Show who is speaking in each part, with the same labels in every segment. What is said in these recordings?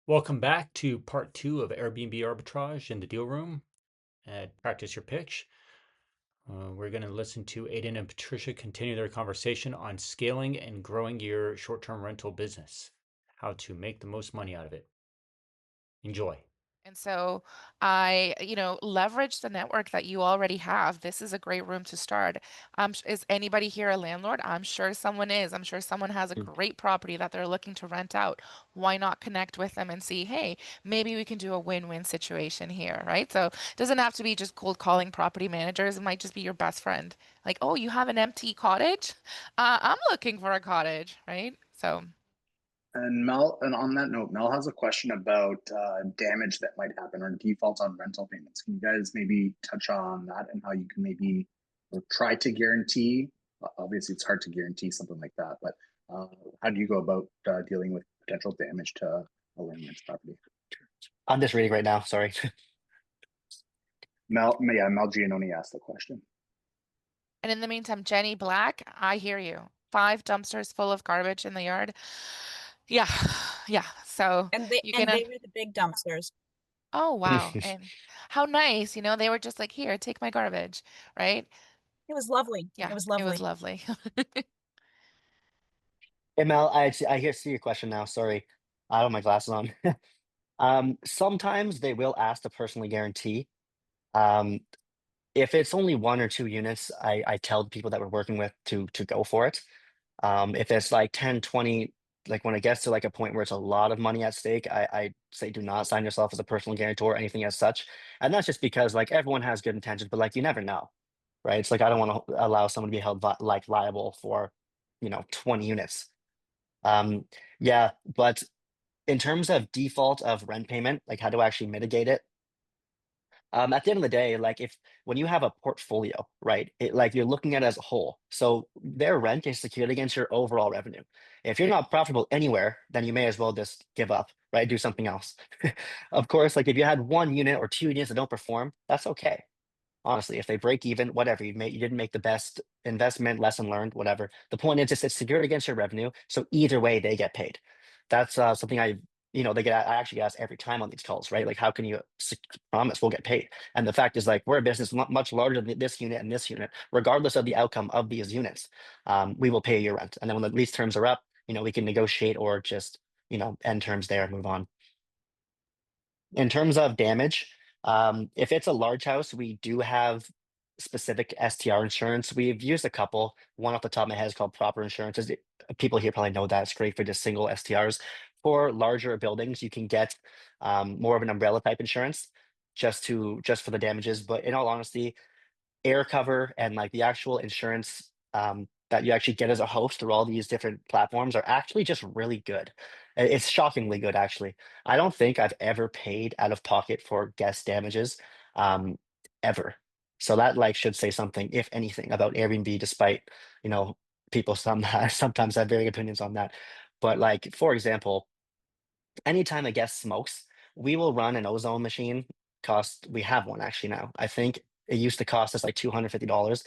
Speaker 1: Welcome back to part two of Airbnb arbitrage in the deal room at Practice Your Pitch. We're going to listen to Aiden and Patricia continue their conversation on scaling and growing your short term rental business, how to make the most money out of it. Enjoy.
Speaker 2: And so I leverage the network that you already have. This is a great room to start. Is anybody here a landlord? I'm sure someone is. I'm sure someone has a
Speaker 1: Mm.
Speaker 2: great property that they're looking to rent out. Why not connect with them and see, hey, maybe we can do a win-win situation here, right? So it doesn't have to be just cold calling property managers. It might just be your best friend. Like, oh, you have an empty cottage? I'm looking for a cottage, right? So.
Speaker 3: And on that note, Mel has a question about damage that might happen or defaults on rental payments. Can you guys maybe touch on that and how you can maybe or try to guarantee? Obviously, it's hard to guarantee something like that, but uh, how do you go about dealing with potential damage to a landlord's property?
Speaker 4: I'm just reading right now. Sorry.
Speaker 3: Mel Giannoni asked the question.
Speaker 2: And in the meantime, Jenny Black, I hear you. 5 dumpsters full of garbage in the yard. Yeah, yeah. So
Speaker 5: And they
Speaker 2: you can,
Speaker 5: and they were the big dumpsters.
Speaker 2: oh wow. And how nice, they were just like, here, take my garbage, right?
Speaker 5: It was lovely. It
Speaker 2: Yeah,
Speaker 5: was
Speaker 2: it was
Speaker 5: lovely.
Speaker 2: lovely.
Speaker 4: Hey Mel, see your question now. Sorry, I don't have my glasses on. Sometimes they will ask to personally guarantee. Um, if it's only 1 or 2 units, I tell the people that we're working with to go for it. If it's like 10, 20, like when it gets to like a point where it's a lot of money at stake, I say do not sign yourself as a personal guarantor or anything as such. And that's just because like everyone has good intentions, but like you never know, right? It's like I don't want to allow someone to be held like liable for, 20 units. Um, yeah, but in terms of default of rent payment, like how to actually mitigate it, at the end of the day, like if when you have a portfolio, right, like you're looking at it as a whole. So their rent is secured against your overall revenue. If you're not profitable anywhere, then you may as well just give up, right? Do something else. Of course, like if you had 1 unit or 2 units that don't perform, that's okay. Honestly, if they break even, whatever, you didn't make the best investment, lesson learned, whatever. The point is, just it's secured against your revenue, so either way, they get paid. That's something I actually ask every time on these calls, right? Like, how can you promise we'll get paid? And the fact is, like, we're a business much larger than this unit and this unit, regardless of the outcome of these units. We will pay your rent, and then when the lease terms are up, we can negotiate or just end terms there and move on. In terms of damage, if it's a large house, we do have specific STR insurance. We've used a couple. One off the top of my head is called proper insurance. People here probably know that it's great for just single STRs. For larger buildings, you can get more of an umbrella type insurance just for the damages. But in all honesty, air cover and like the actual insurance that you actually get as a host through all these different platforms are actually just really good. It's shockingly good, actually. I don't think I've ever paid out of pocket for guest damages, um, ever. So that like should say something, if anything, about Airbnb, despite people sometimes have varying opinions on that. But like, for example, anytime a guest smokes, we will run an ozone machine. We have one actually now. I think it used to cost us like $250.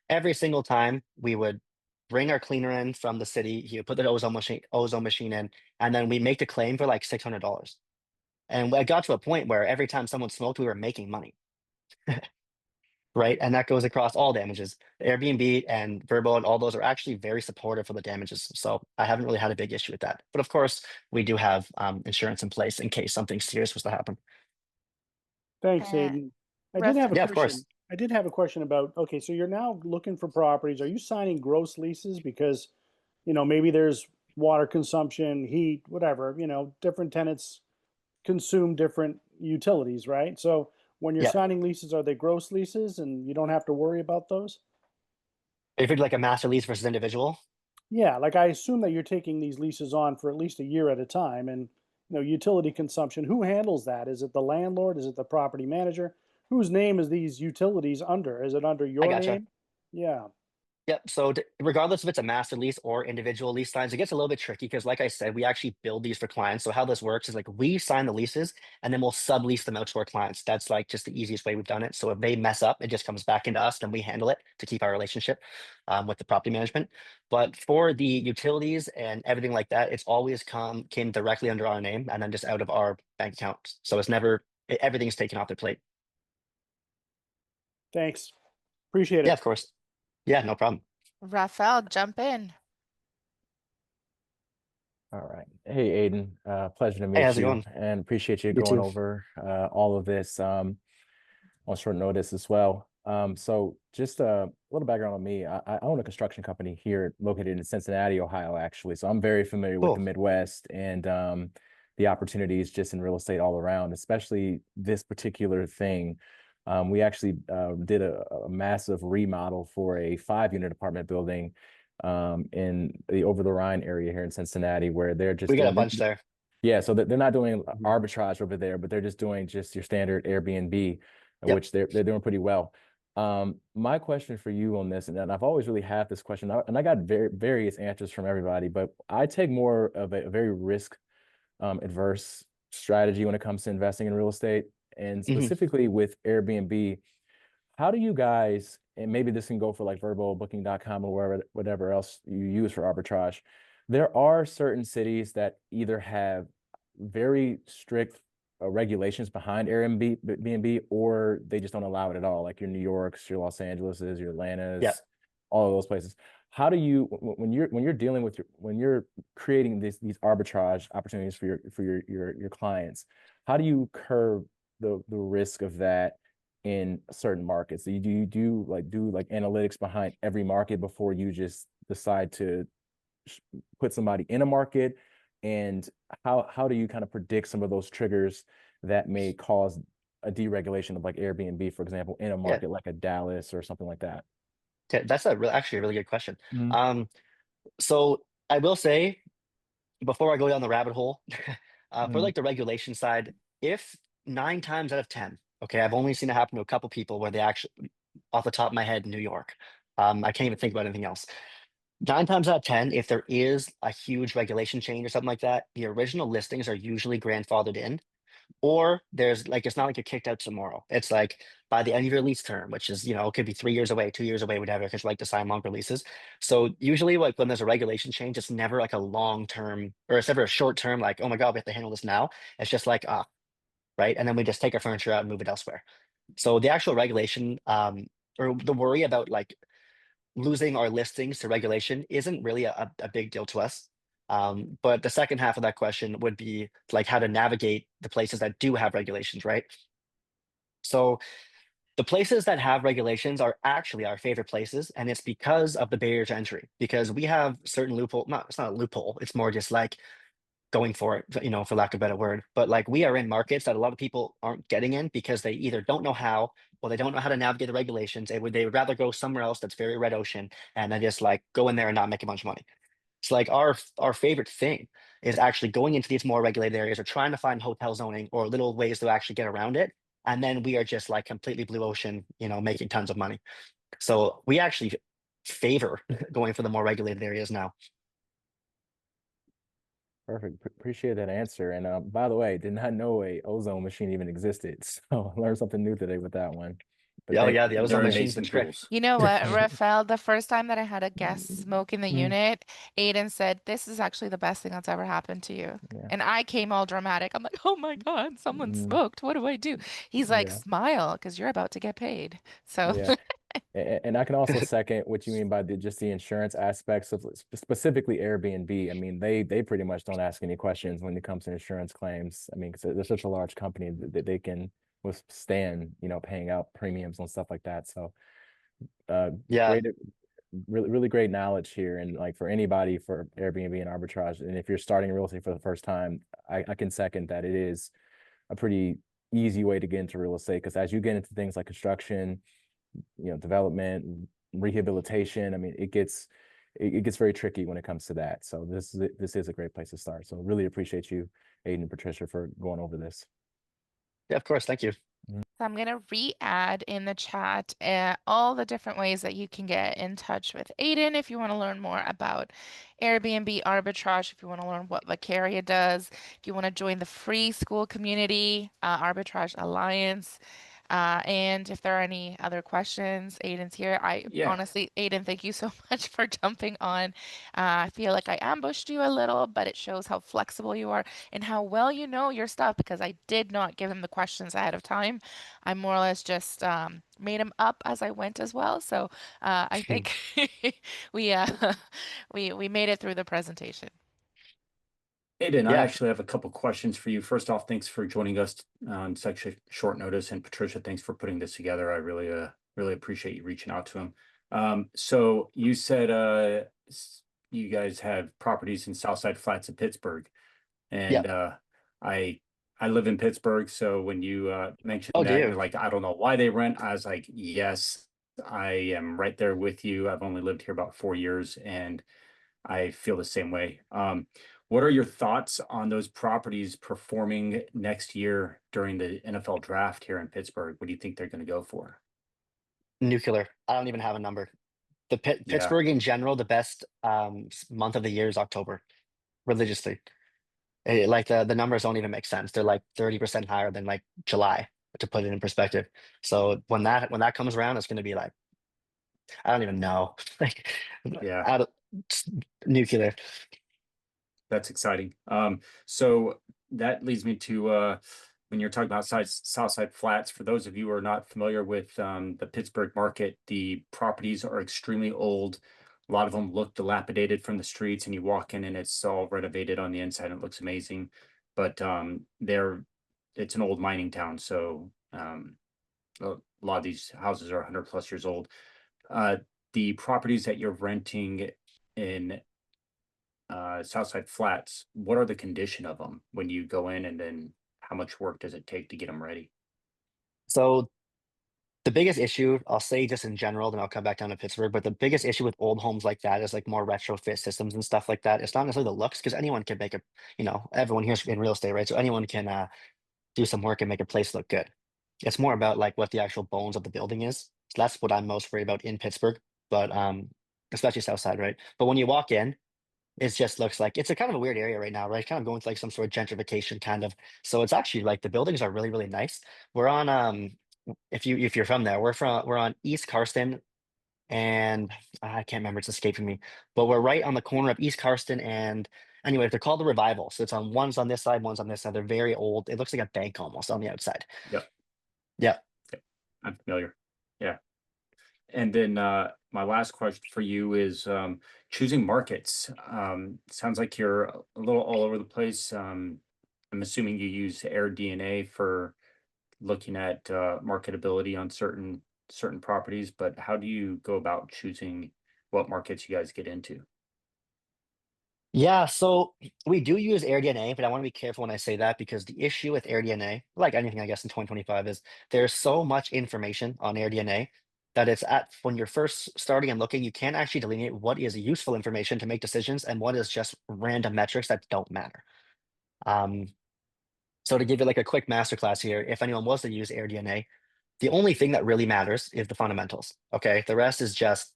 Speaker 4: Every single time we would bring our cleaner in from the city, he would put the ozone machine in, and then we make the claim for like $600. And it got to a point where every time someone smoked, we were making money, right? And that goes across all damages. Airbnb and Verbo and all those are actually very supportive for the damages. So I haven't really had a big issue with that. But of course, we do have insurance in place in case something serious was to happen.
Speaker 6: Thanks,
Speaker 2: Uh,
Speaker 6: Aiden. I did have a
Speaker 4: Yeah,
Speaker 2: reference.
Speaker 4: of course.
Speaker 6: question. I did have a question about, okay, so you're now looking for properties. Are you signing gross leases because, maybe there's water consumption, heat, whatever, different tenants consume different utilities, right? So when you're
Speaker 4: Yeah.
Speaker 6: signing leases, are they gross leases and you don't have to worry about those?
Speaker 4: If it's like a master lease versus individual,
Speaker 6: Yeah, like I assume that you're taking these leases on for at least a year at a time and utility consumption, who handles that? Is it the landlord? Is it the property manager? Whose name is these utilities under? Is it under
Speaker 4: I
Speaker 6: your
Speaker 4: gotcha.
Speaker 6: name? Yeah.
Speaker 4: Yep. So regardless if it's a master lease or individual lease signs, it gets a little bit tricky because, like I said, we actually build these for clients. So how this works is like we sign the leases and then we'll sublease them out to our clients. That's like just the easiest way we've done it. So if they mess up, it just comes back into us and we handle it to keep our relationship with the property management. But for the utilities and everything like that, it's always came directly under our name and then just out of our bank account. So it's never everything's taken off their plate.
Speaker 6: Thanks. Appreciate
Speaker 4: Yeah,
Speaker 6: it.
Speaker 4: of course. Yeah, no problem.
Speaker 2: Raphael, jump in.
Speaker 7: All right. Hey, Aiden. Pleasure to
Speaker 4: Hey,
Speaker 7: meet
Speaker 4: how's it
Speaker 7: you
Speaker 4: going?
Speaker 7: and appreciate you
Speaker 4: You
Speaker 7: going
Speaker 4: too.
Speaker 7: over all of this on short notice as well. So just a little background on me. I own a construction company here located in Cincinnati, Ohio, actually. So I'm very familiar with the
Speaker 4: Cool.
Speaker 7: Midwest and the opportunities just in real estate all around, especially this particular thing. We actually did a massive remodel for a 5-unit apartment building in the over the Rhine area here in Cincinnati, where they're just
Speaker 4: We got a
Speaker 7: doing,
Speaker 4: bunch there.
Speaker 7: yeah, so they're not doing
Speaker 4: Mhm.
Speaker 7: arbitrage over there, but they're just doing just your standard Airbnb,
Speaker 4: Yep.
Speaker 7: which they're doing pretty well. My question for you on this, and I've always really had this question, and I got various answers from everybody, but I take more of a very risk adverse strategy when it comes to investing in real estate, and
Speaker 4: Mhm.
Speaker 7: specifically with Airbnb. How do you guys, and maybe this can go for like verbobooking.com or wherever, whatever else you use for arbitrage. There are certain cities that either have very strict regulations behind Airbnb, or they just don't allow it at all. Like your New York's, your Los Angeles's, your
Speaker 4: Yep.
Speaker 7: Atlanta's, all of those places. How do you, when you're dealing with when you're creating these arbitrage opportunities for your clients, how do you curb the risk of that in certain markets? Do you do like analytics behind every market before you just decide to put somebody in a market? And how do you kind of predict some of those triggers that may cause a deregulation of like Airbnb, for example, in a
Speaker 4: Yeah.
Speaker 7: market like a Dallas or something like that?
Speaker 4: Okay, that's actually a really good question.
Speaker 7: Mhm.
Speaker 4: So I will say before I go down the rabbit hole, for
Speaker 7: Mhm.
Speaker 4: like the regulation side, if 9 times out of 10, okay, I've only seen it happen to a couple people where they actually, off the top of my head, New York. I can't even think about anything else. 9 times out of 10, if there is a huge regulation change or something like that, the original listings are usually grandfathered in. Or there's like, it's not like you're kicked out tomorrow. It's like by the end of your lease term, which is, it could be 3 years away, 2 years away, whatever, because you like to sign longer leases. So usually like when there's a regulation change, it's never like a long term or it's never a short term, like, oh my God, we have to handle this now. It's just like, right. And then we just take our furniture out and move it elsewhere. So the actual regulation, or the worry about like losing our listings to regulation isn't really a big deal to us. But the second half of that question would be like how to navigate the places that do have regulations, right? So the places that have regulations are actually our favorite places, and it's because of the barrier to entry. Because we have certain loophole. Not it's not a loophole. It's more just like going for it, for lack of a better word. But like we are in markets that a lot of people aren't getting in because they either don't know how or they don't know how to navigate the regulations. They would rather go somewhere else that's very red ocean and then just like go in there and not make a bunch of money. So like our favorite thing is actually going into these more regulated areas or trying to find hotel zoning or little ways to actually get around it. And then we are just like completely blue ocean, making tons of money. So we actually favor going for the more regulated areas now.
Speaker 7: Perfect. Appreciate that answer. And by the way, did not know a ozone machine even existed. So I learned something new today with that one. But
Speaker 4: Oh
Speaker 7: thank
Speaker 4: yeah, the ozone
Speaker 3: Very
Speaker 4: machine's the
Speaker 3: basement
Speaker 4: trick.
Speaker 3: rules.
Speaker 2: You know what, Raphael, the first time that I had a guest smoke in the
Speaker 7: Mhm.
Speaker 2: unit, Aiden said, "This is actually the best thing that's ever happened to you."
Speaker 7: Yeah.
Speaker 2: And I came all dramatic. I'm like, "Oh my God, someone
Speaker 7: Mhm.
Speaker 2: smoked. What do I do?" He's like,
Speaker 7: Yeah.
Speaker 2: "Smile, because you're about to get paid." So,
Speaker 7: Yeah. And I can also second what you mean by just the insurance aspects of specifically Airbnb. I mean, they pretty much don't ask any questions when it comes to insurance claims. I mean, because they're such a large company that they can withstand, paying out premiums and stuff like that. So,
Speaker 4: Yeah,
Speaker 7: great, really great knowledge here. And like for anybody for Airbnb and arbitrage, and if you're starting real estate for the first time, I can second that it is a pretty easy way to get into real estate, because as you get into things like construction, development, rehabilitation, I mean, it gets very tricky when it comes to that. So this is a great place to start. So really appreciate you, Aiden and Patricia, for going over this.
Speaker 4: yeah, of course. Thank you.
Speaker 2: So I'm going to re-add in the chat all the different ways that you can get in touch with Aiden if you want to learn more about Airbnb arbitrage, if you want to learn what Vacaria does, if you want to join the free school community, Arbitrage Alliance. And if there are any other questions, Aiden's here. Honestly, Aiden, thank you so much for jumping on. I feel like I ambushed you a little, but it shows how flexible you are and how well you know your stuff, because I did not give him the questions ahead of time. I more or less just made them up as I went as well. So I think we we made it through the presentation.
Speaker 1: Aiden, I
Speaker 4: Yeah.
Speaker 1: actually have a couple questions for you. First off, thanks for joining us on such a short notice, and Patricia, thanks for putting this together. I really appreciate you reaching out to him. So you said you guys have properties in Southside Flats in Pittsburgh, and I live in Pittsburgh. So when you mentioned
Speaker 4: Oh, do
Speaker 1: that,
Speaker 4: you?
Speaker 1: you're like, I don't know why they rent. I was like, yes, I am right there with you. I've only lived here about 4 years, and I feel the same way. What are your thoughts on those properties performing next year during the NFL draft here in Pittsburgh? What do you think they're going to go for?
Speaker 4: Nuclear. I don't even have a number. The Pittsburgh in general, the best month of the year is October, religiously. Like the numbers don't even make sense. They're like 30% higher than like July, to put it in perspective. So when that comes around, it's going to be like, I don't even know. Like,
Speaker 1: Yeah.
Speaker 4: out of nuclear.
Speaker 1: That's exciting. So that leads me to when you're talking about Southside Flats, for those of you who are not familiar with the Pittsburgh market, the properties are extremely old. A lot of them look dilapidated from the streets, and you walk in and it's all renovated on the inside and it looks amazing. But it's an old mining town, so a lot of these houses are 100+ years old. The properties that you're renting in Southside Flats, what are the condition of them when you go in, and then how much work does it take to get them ready?
Speaker 4: So the biggest issue, I'll say just in general, then I'll come back down to Pittsburgh, but the biggest issue with old homes like that is like more retrofit systems and stuff like that. It's not necessarily the looks, because anyone can make everyone here's in real estate, right? So anyone can do some work and make a place look good. It's more about like what the actual bones of the building is. So that's what I'm most worried about in Pittsburgh, but especially South Side, right? But when you walk in, it just looks like it's a kind of a weird area right now, right? Kind of going through like some sort of gentrification kind of. So it's actually like the buildings are really, really nice. We're on if you're from there, we're on East Karsten, and I can't remember, it's escaping me, but we're right on the corner of East Karsten and anyway, they're called the Revival. So it's one's on this side, one's on this side. They're very old. It looks like a bank almost on the outside.
Speaker 1: Yep.
Speaker 4: Yeah.
Speaker 1: I'm familiar. Yeah. And then my last question for you is choosing markets. Sounds like you're a little all over the place. I'm assuming you use AirDNA for looking at marketability on certain properties, but how do you go about choosing what markets you guys get into?
Speaker 4: Yeah, so we do use AirDNA, but I want to be careful when I say that, because the issue with AirDNA, like anything I guess in 2025, is there's so much information on AirDNA that when you're first starting and looking, you can't actually delineate what is useful information to make decisions and what is just random metrics that don't matter. So to give you like a quick masterclass here, if anyone was to use AirDNA, the only thing that really matters is the fundamentals. Okay, the rest is just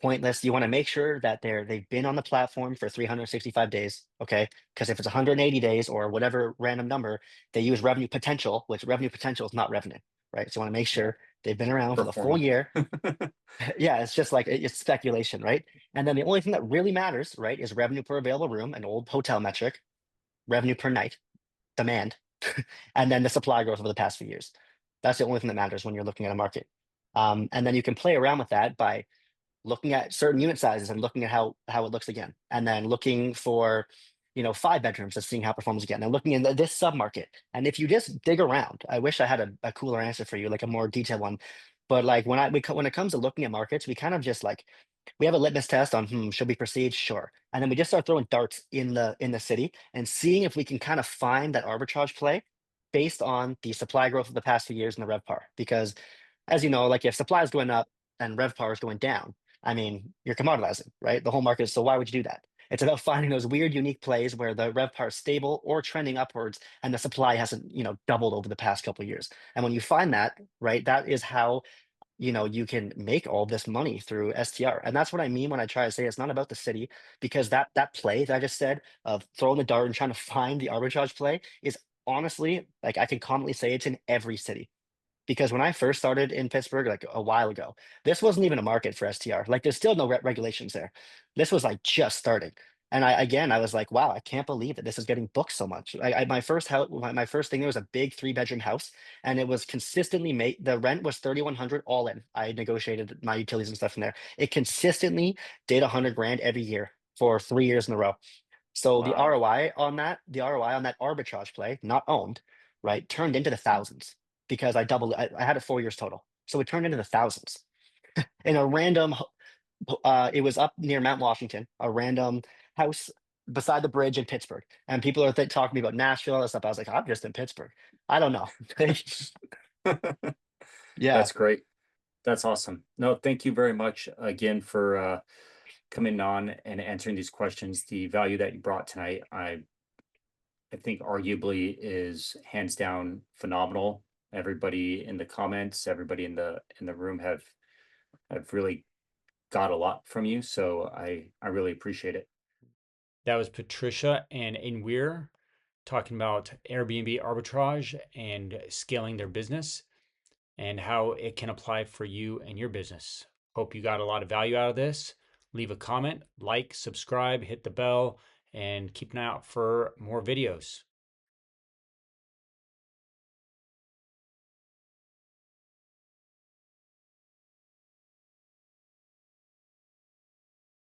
Speaker 4: pointless. You want to make sure that they've been on the platform for 365 days. Okay, because if it's 180 days or whatever random number, they use revenue potential, which revenue potential is not revenue, right? So you want to make sure they've been around for the full year. Yeah, it's just like it's speculation, right? And then the only thing that really matters, right, is revenue per available room, an old hotel metric, revenue per night, demand, and then the supply growth over the past few years. That's the only thing that matters when you're looking at a market. And then you can play around with that by looking at certain unit sizes and looking at how it looks again, and then looking for 5 bedrooms and seeing how it performs again, and looking in this submarket. And if you just dig around, I wish I had a cooler answer for you, like a more detailed one. But like when it comes to looking at markets, we kind of just like we have a litmus test on should we proceed? Sure. And then we just start throwing darts in the city and seeing if we can kind of find that arbitrage play based on the supply growth of the past few years in the RevPAR. Because as you know, like if supply is going up and RevPAR is going down, I mean, you're commoditizing, right? The whole market. So why would you do that? It's about finding those weird, unique plays where the RevPAR is stable or trending upwards, and the supply hasn't, doubled over the past couple of years. And when you find that, right, that is how you can make all this money through STR. And that's what I mean when I try to say it's not about the city, because that play that I just said of throwing the dart and trying to find the arbitrage play is honestly, like, I can confidently say it's in every city. Because when I first started in Pittsburgh, like a while ago, this wasn't even a market for STR. Like, there's still no regulations there. This was like just starting. And I was like, wow, I can't believe that this is getting booked so much. My first house, my first thing there was a big 3-bedroom house, and it was consistently made. The rent was 3,100 all in. I negotiated my utilities and stuff in there. It consistently did 100 grand every year for 3 years in a row. So the
Speaker 1: Wow.
Speaker 4: ROI on that, arbitrage play, not owned, right, turned into the thousands because I had it 4 years total. So it turned into the thousands in a random, it was up near Mount Washington, a random house beside the bridge in Pittsburgh. And people are talking to me about Nashville and stuff. I was like, I'm just in Pittsburgh. I don't know. Yeah.
Speaker 1: That's great. That's awesome. No, thank you very much again for coming on and answering these questions. The value that you brought tonight, I think arguably is hands down phenomenal. Everybody in the comments, everybody in the room have really got a lot from you. So I really appreciate it. That was Patricia and Aiden Weir talking about Airbnb arbitrage and scaling their business and how it can apply for you and your business. Hope you got a lot of value out of this. Leave a comment, like, subscribe, hit the bell, and keep an eye out for more videos.